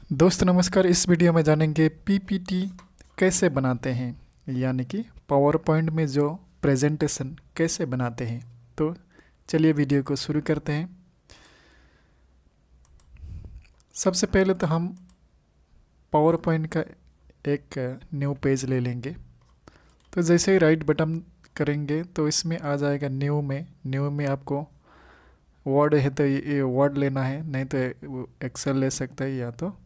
दोस्त नमस्कार। इस वीडियो में जानेंगे पीपीटी कैसे बनाते हैं, यानी कि पावर पॉइंट में जो प्रेजेंटेशन कैसे बनाते हैं। तो चलिए वीडियो को शुरू करते हैं। सबसे पहले तो हम पावर पॉइंट का एक न्यू पेज ले लेंगे। तो जैसे ही राइट बटन करेंगे तो इसमें आ जाएगा न्यू में आपको वर्ड है तो ये वर्ड लेना है, नहीं तो एक्सेल ले सकता है, या तो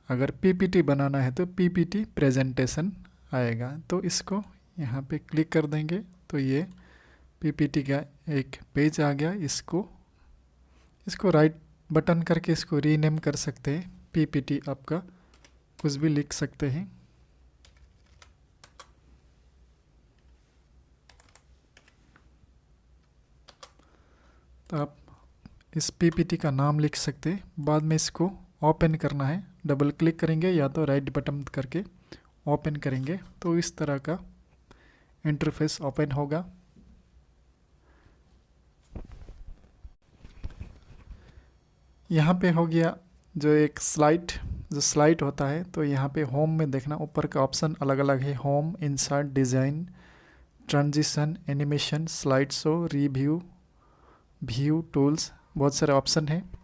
अगर पीपीटी बनाना है तो पीपीटी प्रेजेंटेशन आएगा। तो इसको यहाँ पे क्लिक कर देंगे तो ये पीपीटी का एक पेज आ गया। इसको राइट बटन करके इसको रीनेम कर सकते हैं। पीपीटी आपका कुछ भी लिख सकते हैं। तो आप इस पीपीटी का नाम लिख सकते हैं। बाद में इसको ओपन करना है, डबल क्लिक करेंगे या तो राइट बटन करके ओपन करेंगे तो इस तरह का इंटरफेस ओपन होगा। यहाँ पे हो गया जो एक स्लाइड होता है। तो यहाँ पे होम में देखना, ऊपर का ऑप्शन अलग अलग है। Home, insert, design, transition, animation, slide show, review, view, tools, बहुत सारे ऑप्शन है।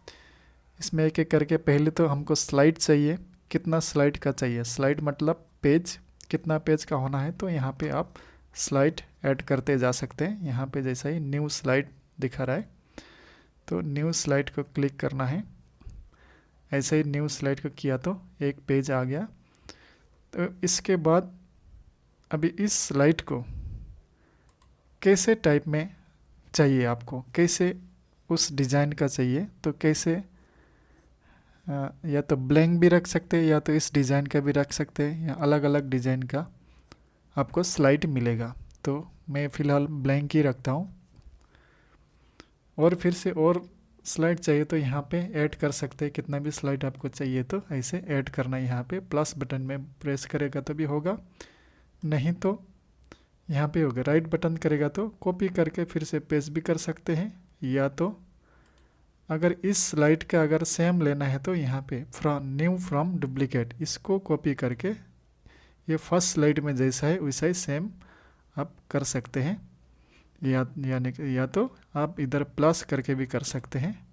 इसमें एक एक करके पहले तो हमको स्लाइड चाहिए। कितना स्लाइड का चाहिए? स्लाइड मतलब पेज, कितना पेज का होना है। तो यहाँ पे आप स्लाइड ऐड करते जा सकते हैं। यहाँ पे जैसा ही न्यू स्लाइड दिखा रहा है तो न्यू स्लाइड को क्लिक करना है। ऐसे ही न्यू स्लाइड को किया तो एक पेज आ गया। तो इसके बाद अभी इस स्लाइड को कैसे टाइप में चाहिए आपको, कैसे उस डिज़ाइन का चाहिए, तो कैसे या तो ब्लैंक भी रख सकते हैं या तो इस डिज़ाइन का भी रख सकते हैं, या अलग अलग डिज़ाइन का आपको स्लाइड मिलेगा। तो मैं फ़िलहाल ब्लैंक ही रखता हूँ। और फिर से और स्लाइड चाहिए तो यहाँ पे ऐड कर सकते हैं। कितना भी स्लाइड आपको चाहिए तो ऐसे ऐड करना है। यहाँ पे प्लस बटन में प्रेस करेगा तो भी होगा, नहीं तो यहाँ पे होगा। राइट बटन करेगा तो कॉपी करके फिर से पेस्ट भी कर सकते हैं, या तो अगर इस स्लाइड का अगर सेम लेना है तो यहाँ पे फ्रॉम डुप्लीकेट, इसको कॉपी करके ये फर्स्ट स्लाइड में जैसा है वैसा ही सेम आप कर सकते हैं, या तो आप इधर प्लस करके भी कर सकते हैं।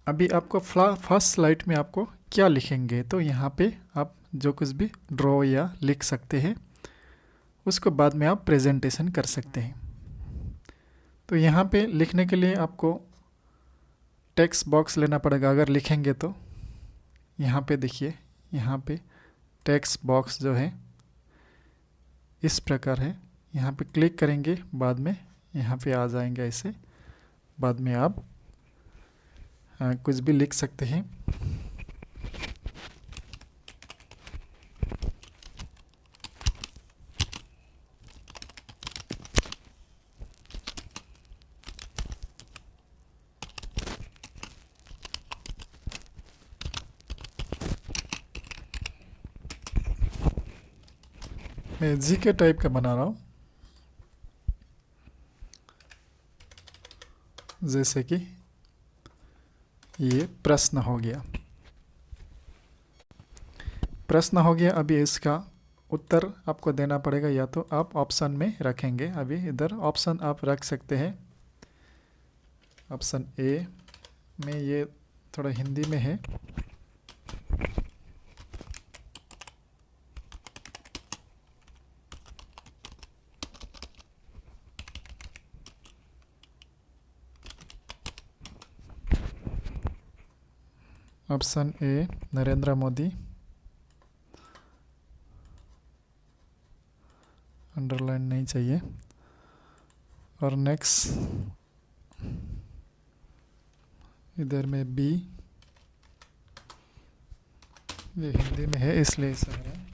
अभी आपको फर्स्ट स्लाइड में आपको क्या लिखेंगे, तो यहाँ पे आप जो कुछ भी ड्रॉ या लिख सकते हैं, उसको बाद में आप प्रेजेंटेशन कर सकते हैं। तो यहाँ पे लिखने के लिए आपको टेक्स्ट बॉक्स लेना पड़ेगा अगर लिखेंगे तो। यहाँ पे देखिए, यहाँ पे टेक्स्ट बॉक्स जो है इस प्रकार है। यहाँ पे क्लिक करेंगे, बाद में यहाँ पे आ जाएंगे ऐसे। बाद में आप कुछ भी लिख सकते हैं। मैं जीके टाइप का बना रहा हूँ, जैसे कि ये प्रश्न हो गया। अभी इसका उत्तर आपको देना पड़ेगा, या तो आप ऑप्शन में रखेंगे। अभी इधर ऑप्शन आप रख सकते हैं। ऑप्शन ए में ये थोड़ा हिंदी में है। Option A Narendra Modi, underline नहीं चाहिए। और नेक्स्ट इधर में बी, ये हिंदी में है इसलिए ऐसा है।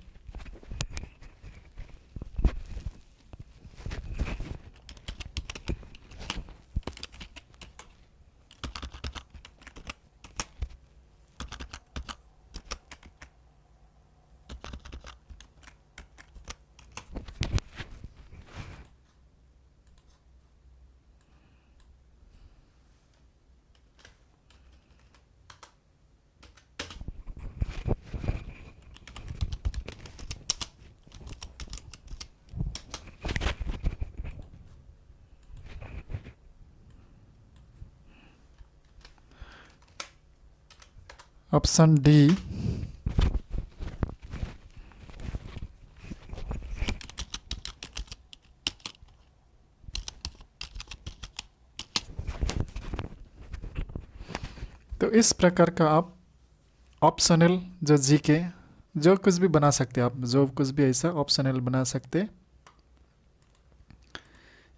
ऑप्शन डी तो इस प्रकार का आप ऑप्शनल जो जीके जो कुछ भी बना सकते हैं, आप जो कुछ भी ऐसा ऑप्शनल बना सकते हैं,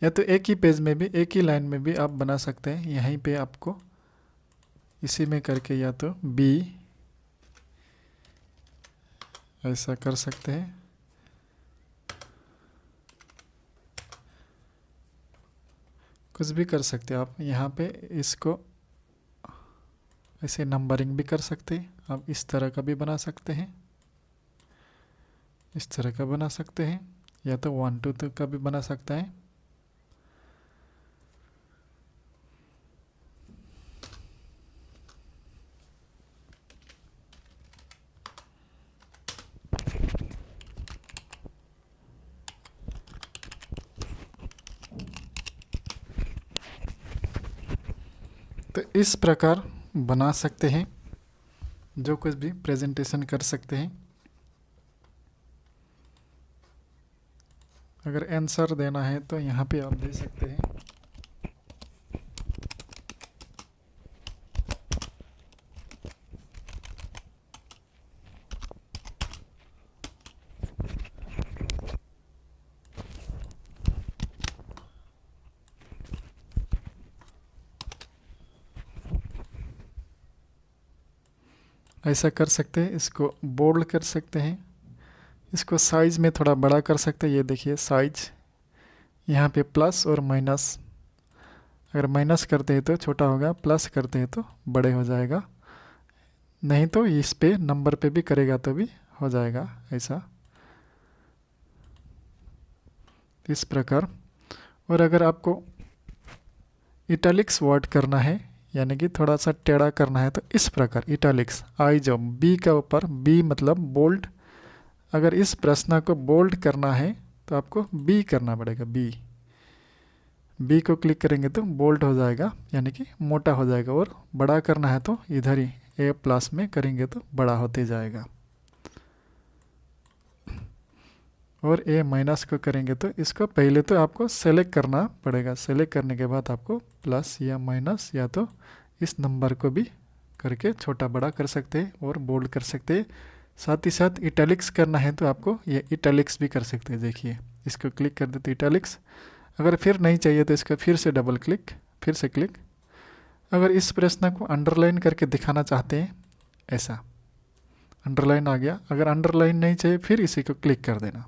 या तो एक ही पेज में भी एक ही लाइन में भी आप बना सकते हैं। यहीं पे आपको इसी में करके या तो बी ऐसा कर सकते हैं, कुछ भी कर सकते हैं आप। यहाँ पे इसको ऐसे नंबरिंग भी कर सकते हैं, आप इस तरह का भी बना सकते हैं, इस तरह का बना सकते हैं, या तो 1 2 तक का भी बना सकता है। तो इस प्रकार बना सकते हैं, जो कुछ भी प्रेजेंटेशन कर सकते हैं। अगर आंसर देना है तो यहाँ पे आप दे सकते हैं। ऐसा कर सकते हैं, इसको बोल्ड कर सकते हैं, इसको साइज़ में थोड़ा बड़ा कर सकते हैं। ये देखिए साइज यहाँ पे प्लस और माइनस, अगर माइनस करते हैं तो छोटा होगा, प्लस करते हैं तो बड़े हो जाएगा, नहीं तो इस पे नंबर पे भी करेगा तो भी हो जाएगा ऐसा, इस प्रकार। और अगर आपको इटैलिक्स वर्ड करना है, यानी कि थोड़ा सा टेढ़ा करना है, तो इस प्रकार इटैलिक्स आई जो बी का ऊपर, बी मतलब बोल्ड, अगर इस प्रश्न को बोल्ड करना है तो आपको बी करना पड़ेगा, बी को क्लिक करेंगे तो बोल्ड हो जाएगा, यानी कि मोटा हो जाएगा। और बड़ा करना है तो इधर ही ए प्लस में करेंगे तो बड़ा होते जाएगा, और ए माइनस को करेंगे तो इसको पहले तो आपको सेलेक्ट करना पड़ेगा, सेलेक्ट करने के बाद आपको प्लस या माइनस या तो इस नंबर को भी करके छोटा बड़ा कर सकते हैं और बोल्ड कर सकते हैं। साथ ही साथ इटैलिक्स करना है तो आपको ये इटैलिक्स भी कर सकते हैं। देखिए इसको क्लिक कर देते इटैलिक्स, अगर फिर नहीं चाहिए तो इसका फिर से डबल क्लिक, फिर से क्लिक। अगर इस प्रश्न को अंडरलाइन करके दिखाना चाहते हैं, ऐसा अंडरलाइन आ गया, अगर अंडरलाइन नहीं चाहिए फिर इसी को क्लिक कर देना।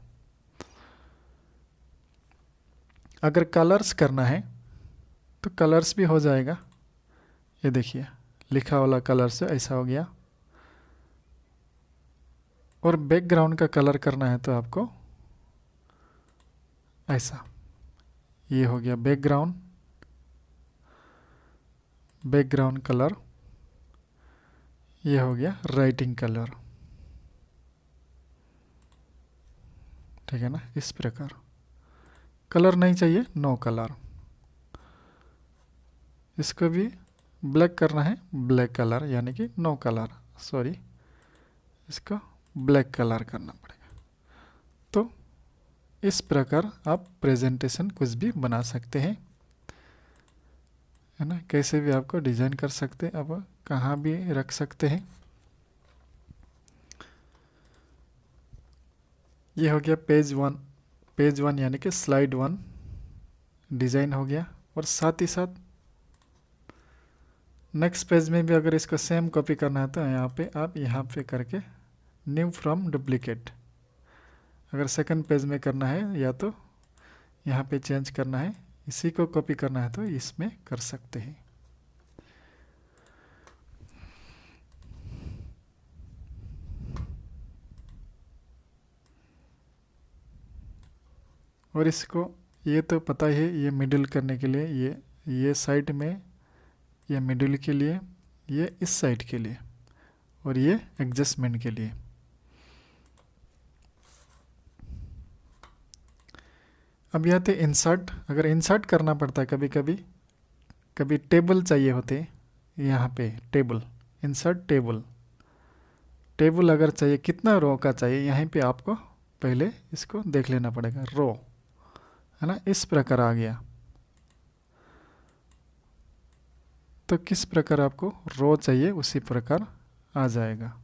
अगर कलर्स करना है तो कलर्स भी हो जाएगा, ये देखिए लिखा वाला कलर से ऐसा हो गया। और बैकग्राउंड का कलर करना है तो आपको ऐसा, ये हो गया बैकग्राउंड, बैकग्राउंड कलर, ये हो गया राइटिंग कलर, ठीक है ना। इस प्रकार कलर नहीं चाहिए, नो कलर, इसको भी ब्लैक करना है, ब्लैक कलर, यानी कि नो कलर, सॉरी इसको ब्लैक कलर करना पड़ेगा। तो इस प्रकार आप प्रेजेंटेशन कुछ भी बना सकते हैं, है ना। कैसे भी आपको डिज़ाइन कर सकते हैं, अब कहाँ भी रख सकते हैं। ये हो गया पेज वन यानी कि स्लाइड 1 डिज़ाइन हो गया। और साथ ही साथ नेक्स्ट पेज में भी अगर इसको सेम कॉपी करना है तो यहाँ पे आप यहाँ पे करके न्यू फ्रॉम डुप्लीकेट, अगर सेकंड पेज में करना है या तो यहाँ पे चेंज करना है, इसी को कॉपी करना है तो इसमें कर सकते हैं। और इसको ये तो पता ही है, ये मिडिल करने के लिए ये साइड में, ये मिडिल के लिए, ये इस साइड के लिए, और ये एडजस्टमेंट के लिए। अब यहाँ पे इंसर्ट, अगर इंसर्ट करना पड़ता है कभी कभी, कभी टेबल चाहिए होते, यहाँ पे टेबल, इंसर्ट टेबल, टेबल अगर चाहिए, कितना रो का चाहिए, यहीं पे आपको पहले इसको देख लेना पड़ेगा। रो है ना, इस प्रकार आ गया। तो किस प्रकार आपको रो चाहिए उसी प्रकार आ जाएगा।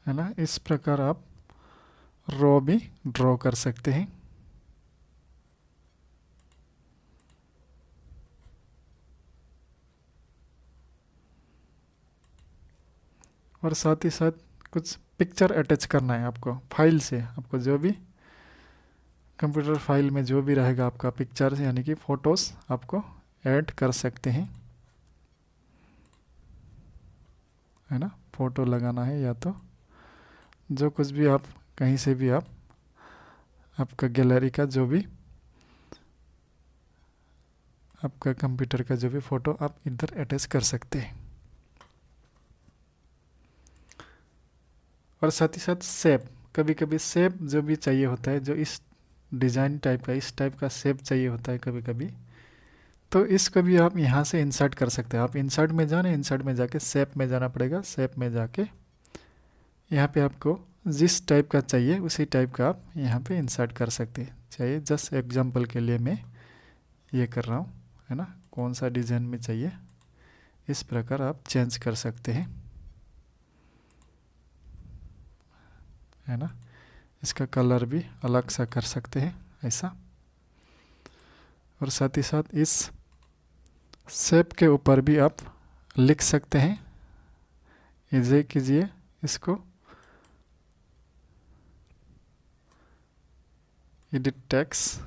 है ना, इस प्रकार आप रो भी ड्रॉ कर सकते हैं। और साथ ही साथ कुछ पिक्चर अटैच करना है आपको फाइल से। आपको जो भी कंप्यूटर फाइल में जो भी रहेगा आपका पिक्चर यानी कि फ़ोटोज़ आपको ऐड कर सकते हैं। है ना, फ़ोटो लगाना है या तो जो कुछ भी आप कहीं से भी आप आपका गैलरी का जो भी आपका कंप्यूटर का जो भी फ़ोटो आप इधर अटैच कर सकते हैं। और साथ ही साथ शेप, कभी कभी शेप जो भी चाहिए होता है, जो इस डिज़ाइन टाइप का, इस टाइप का शेप चाहिए होता है कभी कभी, तो इसको भी आप यहाँ से इंसर्ट कर सकते हैं। आप इंसर्ट में जाना, इंसर्ट में जाके शेप में जाना पड़ेगा। शेप में जाके यहाँ पे आपको जिस टाइप का चाहिए उसी टाइप का आप यहाँ पे इंसर्ट कर सकते हैं। चाहिए जस्ट एग्जांपल के लिए मैं ये कर रहा हूँ, है ना, कौन सा डिज़ाइन में चाहिए इस प्रकार आप चेंज कर सकते हैं। है ना, इसका कलर भी अलग सा कर सकते हैं ऐसा। और साथ ही साथ इस शेप के ऊपर भी आप लिख सकते हैं। इजे कीजिए इसको, एडिट टेक्स्ट,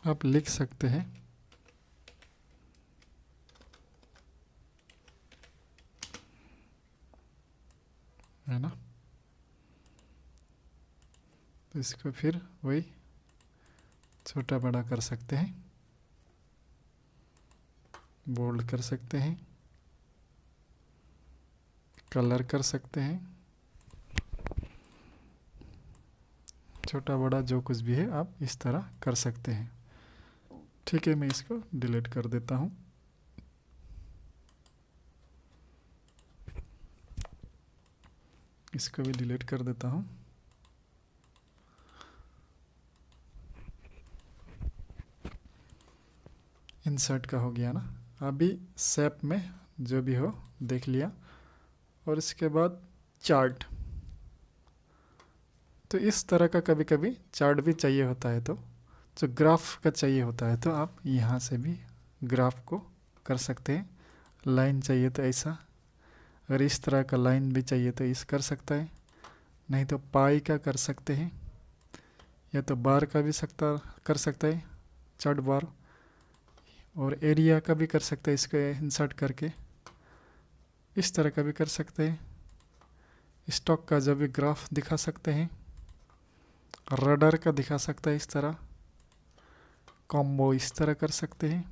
आप लिख सकते हैं। है ना, तो इसको फिर वही छोटा बड़ा कर सकते हैं, बोल्ड कर सकते हैं, कलर कर सकते हैं, छोटा बड़ा जो कुछ भी है आप इस तरह कर सकते हैं। ठीक है, मैं इसको डिलीट कर देता हूँ। इसको भी डिलीट कर देता हूँ। इंसर्ट का हो गया ना। अभी शेप में जो भी हो देख लिया। और इसके बाद चार्ट, तो इस तरह का कभी कभी चार्ट भी चाहिए होता है, तो जो ग्राफ का चाहिए होता है तो आप यहाँ से भी ग्राफ को कर सकते हैं। लाइन चाहिए तो ऐसा, अगर इस तरह का लाइन भी चाहिए तो इस कर सकता है, नहीं तो पाई का कर सकते हैं, या तो बार का भी कर सकता है, चार्ट बार। और एरिया का भी कर सकते हैं, इसको इंसर्ट करके इस तरह का भी कर सकते हैं। स्टॉक का जो भी ग्राफ दिखा सकते हैं, रडार का दिखा सकता है इस तरह, कॉम्बो इस तरह कर सकते हैं।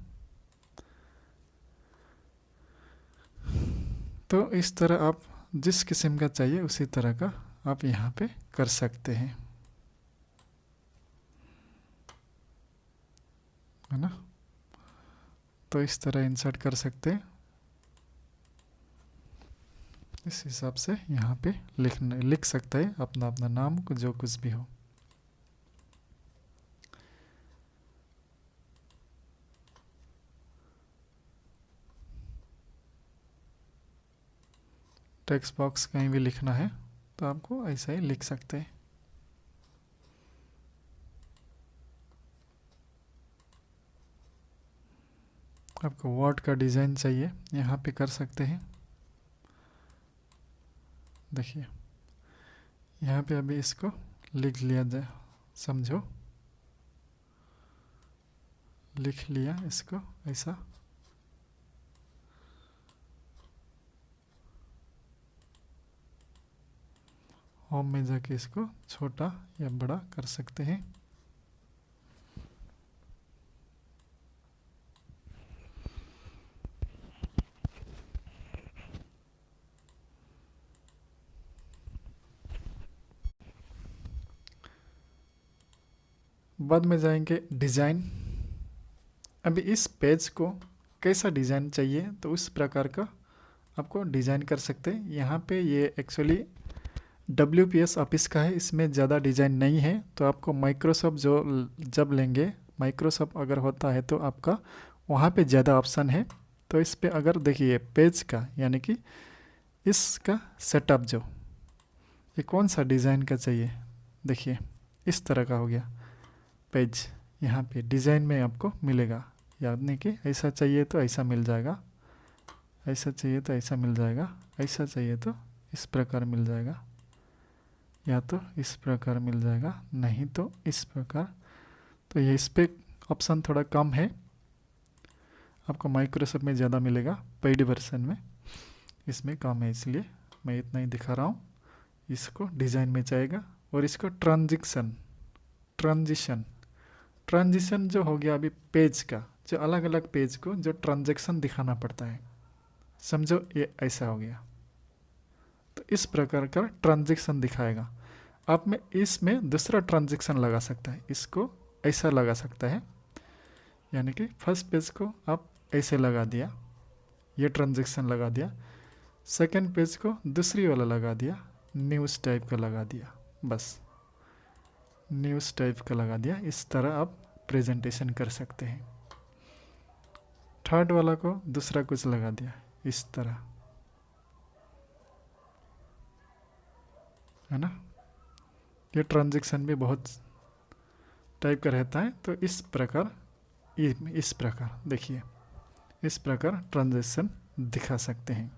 तो इस तरह आप जिस किस्म का चाहिए उसी तरह का आप यहाँ पे कर सकते हैं। है ना, तो इस तरह इंसर्ट कर सकते हैं। इस हिसाब से यहाँ पे लिख सकता है अपना अपना नाम को, जो कुछ भी हो। टेक्स्ट बॉक्स कहीं भी लिखना है तो आपको ऐसा ही लिख सकते हैं। आपको वर्ड का डिज़ाइन चाहिए यहाँ पे कर सकते हैं। देखिए यहाँ पे अभी इसको लिख लिया जाए, समझो, लिख लिया इसको ऐसा। होम में जाके इसको छोटा या बड़ा कर सकते हैं। बाद में जाएंगे डिज़ाइन। अभी इस पेज को कैसा डिज़ाइन चाहिए तो उस प्रकार का आपको डिज़ाइन कर सकते हैं। यहाँ पे ये एक्चुअली WPS ऑफिस का है, इसमें ज़्यादा डिज़ाइन नहीं है। तो आपको माइक्रोसॉफ्ट जो जब लेंगे, माइक्रोसॉफ्ट अगर होता है तो आपका वहाँ पे ज़्यादा ऑप्शन है। तो इस पे अगर देखिए पेज का यानी कि इसका सेटअप जो ये कौन सा डिज़ाइन का चाहिए, देखिए इस तरह का हो गया पेज। यहाँ पे डिज़ाइन में आपको मिलेगा, यानी कि ऐसा चाहिए तो ऐसा मिल जाएगा, ऐसा चाहिए तो ऐसा मिल जाएगा, ऐसा चाहिए तो इस प्रकार मिल जाएगा, या तो इस प्रकार मिल जाएगा, नहीं तो इस प्रकार। तो ये इस पे ऑप्शन थोड़ा कम है, आपको माइक्रोसॉफ्ट में ज़्यादा मिलेगा, पेड वर्जन में इसमें कम है, इसलिए मैं इतना ही दिखा रहा हूँ। इसको डिज़ाइन में चाहिएगा। और इसको ट्रांजिशन जो हो गया अभी पेज का, जो अलग अलग पेज को जो ट्रांजैक्शन दिखाना पड़ता है, समझो ये ऐसा हो गया, तो इस प्रकार का ट्रांजैक्शन दिखाएगा। आप में इसमें दूसरा ट्रांजैक्शन लगा सकता है, इसको ऐसा लगा सकता है, यानी कि फर्स्ट पेज को आप ऐसे लगा दिया, ये ट्रांजैक्शन लगा दिया, सेकंड पेज को दूसरी वाला लगा दिया, न्यूज़ टाइप का लगा दिया, बस न्यूज़ टाइप का लगा दिया। इस तरह आप प्रेजेंटेशन कर सकते हैं। थर्ड वाला को दूसरा कुछ लगा दिया, इस तरह, है ना। ये ट्रांजैक्शन भी बहुत टाइप का रहता है। तो इस प्रकार देखिए इस प्रकार ट्रांजैक्शन दिखा सकते हैं।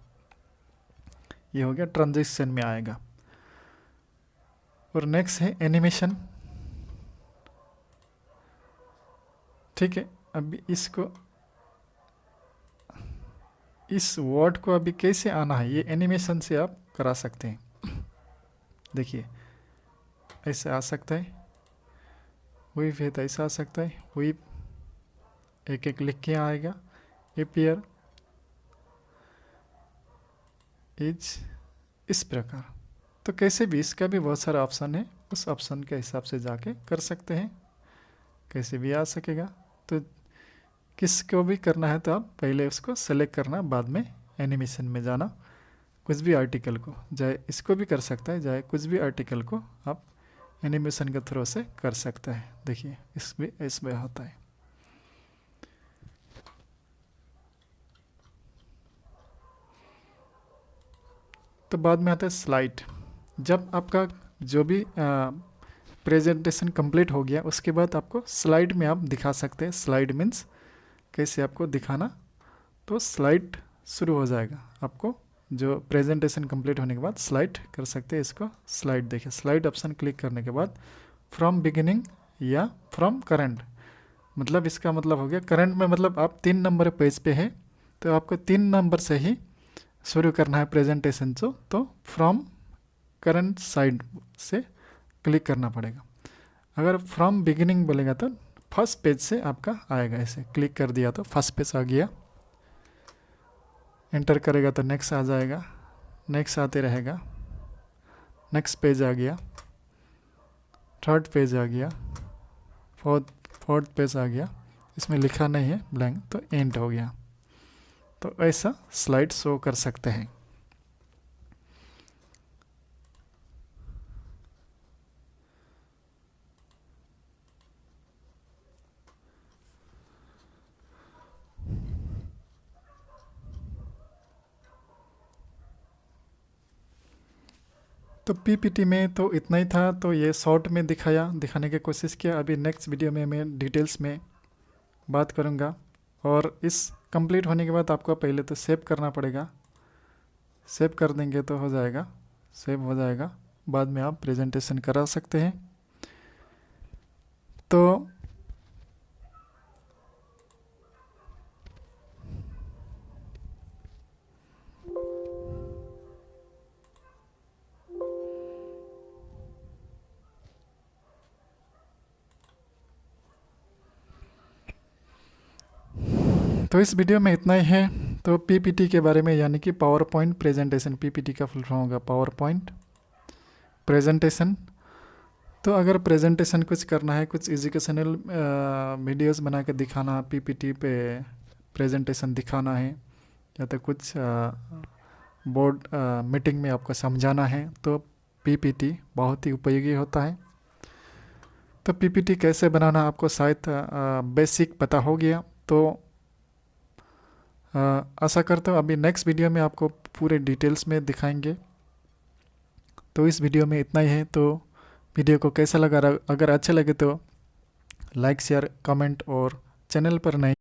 ये हो गया ट्रांजैक्शन में आएगा। और नेक्स्ट है एनिमेशन। ठीक है, अभी इसको इस वर्ड को अभी कैसे आना है ये एनिमेशन से आप करा सकते हैं। देखिए ऐसे आ सकता है, हुई है तो ऐसा आ सकता है, हुई एक एक लिख के आएगा, एपियर इज, इस प्रकार। तो कैसे भी इसका भी बहुत सारा ऑप्शन है, उस ऑप्शन के हिसाब से जाके कर सकते हैं, कैसे भी आ सकेगा। तो किसको भी करना है तो आप पहले उसको सेलेक्ट करना, बाद में एनिमेशन में जाना। कुछ भी आर्टिकल को, चाहे इसको भी कर सकता है, चाहे कुछ भी आर्टिकल को आप एनिमेशन के थ्रू से कर सकता है। देखिए इसमें होता है। तो बाद में आता है स्लाइड। जब आपका जो भी प्रेजेंटेशन कंप्लीट हो गया उसके बाद आपको स्लाइड में आप दिखा सकते हैं। स्लाइड मीन्स कैसे आपको दिखाना, तो स्लाइड शुरू हो जाएगा। आपको जो प्रेजेंटेशन कंप्लीट होने के बाद स्लाइड कर सकते हैं। इसको स्लाइड देखिए, स्लाइड ऑप्शन क्लिक करने के बाद फ्रॉम बिगिनिंग या फ्रॉम करंट, मतलब इसका मतलब हो गया करंट में, मतलब आप 3 नंबर पेज पे है तो आपको 3 नंबर से ही शुरू करना है प्रेजेंटेशन। तो फ्रॉम करंट साइड से क्लिक करना पड़ेगा। अगर फ्रॉम बिगिनिंग बोलेगा तो फर्स्ट पेज से आपका आएगा। ऐसे क्लिक कर दिया तो फर्स्ट पेज आ गया, एंटर करेगा तो नेक्स्ट आ जाएगा, नेक्स्ट आते रहेगा, नेक्स्ट पेज आ गया, थर्ड पेज आ गया, फोर्थ पेज आ गया, इसमें लिखा नहीं है ब्लैंक तो एंड हो गया। तो ऐसा स्लाइड शो कर सकते हैं। तो पीपीटी में तो इतना ही था। तो ये शॉर्ट में दिखाने की कोशिश किया। अभी नेक्स्ट वीडियो में मैं डिटेल्स में बात करूँगा। और इस कंप्लीट होने के बाद आपको पहले तो सेव करना पड़ेगा। सेव कर देंगे तो हो जाएगा, सेव हो जाएगा। बाद में आप प्रेजेंटेशन करा सकते हैं। तो तो इस वीडियो में इतना ही है। तो पीपीटी के बारे में, यानी कि पावर पॉइंट प्रेजेंटेशन, पीपीटी का फुल फॉर्म होगा पावर पॉइंट प्रेजेंटेशन। तो अगर प्रेजेंटेशन कुछ करना है, कुछ एजुकेशनल वीडियोस बना के दिखाना है, पीपीटी पे प्रेजेंटेशन दिखाना है, या तो कुछ बोर्ड मीटिंग में आपको समझाना है, तो पीपीटी बहुत ही उपयोगी होता है। तो पीपीटी कैसे बनाना आपको शायद बेसिक पता हो गया। तो आशा करता हूँ अभी नेक्स्ट वीडियो में आपको पूरे डिटेल्स में दिखाएंगे। तो इस वीडियो में इतना ही है। तो वीडियो को कैसा लगा, अगर अच्छा लगे तो लाइक शेयर कमेंट, और चैनल पर नए